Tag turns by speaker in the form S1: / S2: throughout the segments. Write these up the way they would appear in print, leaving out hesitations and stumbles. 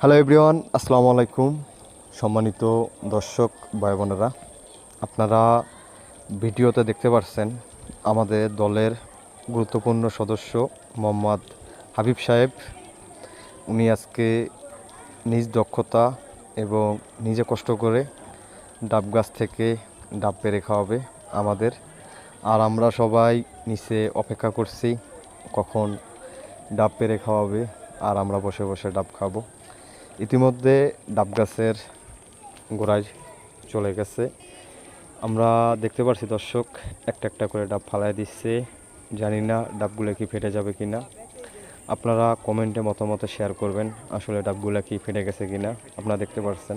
S1: Hello everyone, আসসালামু আলাইকুম। সম্মানিত দর্শক ভাই বোনেরা, আপনারা ভিডিওতে দেখতে পাচ্ছেন আমাদের দলের গুরুত্বপূর্ণ সদস্য মোহাম্মদ হাবিব সাহেব। উনি আজকে নিজ দক্ষতা এবং নিজে কষ্ট করে ডাব গাছ থেকে ডাব পেড়ে খাওয়াবে আমাদের। আর আমরা সবাই নিচে অপেক্ষা করছি কখন ডাব পেড়ে খাওয়াবে, আর আমরা বসে বসে ডাব খাবো। ইতিমধ্যে ডাব গাছের গোড়ায় চলে গেছে। আমরা দেখতে পাচ্ছি দর্শক একটা একটা করে ডাব ফালাই দিচ্ছে। জানি না ডাবগুলো কি ফেটে যাবে কি না। আপনারা কমেন্টে মতামত শেয়ার করবেন আসলে ডাবগুলো কি ফেটে গেছে কি না। আপনারা দেখতে পাচ্ছেন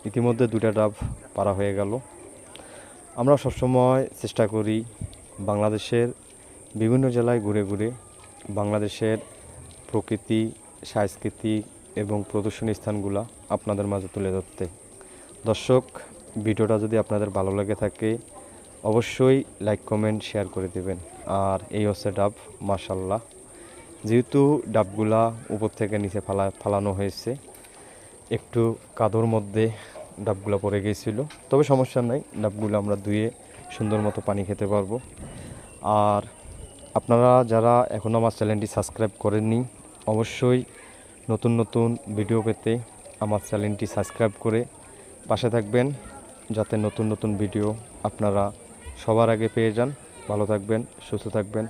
S1: ইতিমধ্যে দুটা ডাব পাড়া হয়ে গেল। আমরা সবসময় চেষ্টা করি বাংলাদেশের বিভিন্ন জেলায় ঘুরে ঘুরে বাংলাদেশের প্রকৃতি, সাংস্কৃতিক এবং প্রদর্শনী স্থানগুলো আপনাদের মাঝে তুলে ধরতে। দর্শক, ভিডিওটা যদি আপনাদের ভালো লাগে থাকে অবশ্যই লাইক কমেন্ট শেয়ার করে দেবেন। আর এই হচ্ছে ডাব, মাশাল্লাহ। যেহেতু ডাবগুলা উপর থেকে নিচে ফালানো হয়েছে, একটু কাদোর মধ্যে ডাবগুলো পড়ে গিয়েছিল, তবে সমস্যা নাই, ডাবগুলো আমরা ধুয়ে সুন্দর মতো পানি খেতে পারবো। আর আপনারা যারা এখনও আমার চ্যানেলটি সাবস্ক্রাইব করেননি, অবশ্যই নতুন নতুন ভিডিও পেতে আমার চ্যানেলটি সাবস্ক্রাইব করে পাশে থাকবেন, যাতে নতুন নতুন ভিডিও আপনারা সবার আগে পেয়ে যান। ভালো থাকবেন, সুস্থ থাকবেন।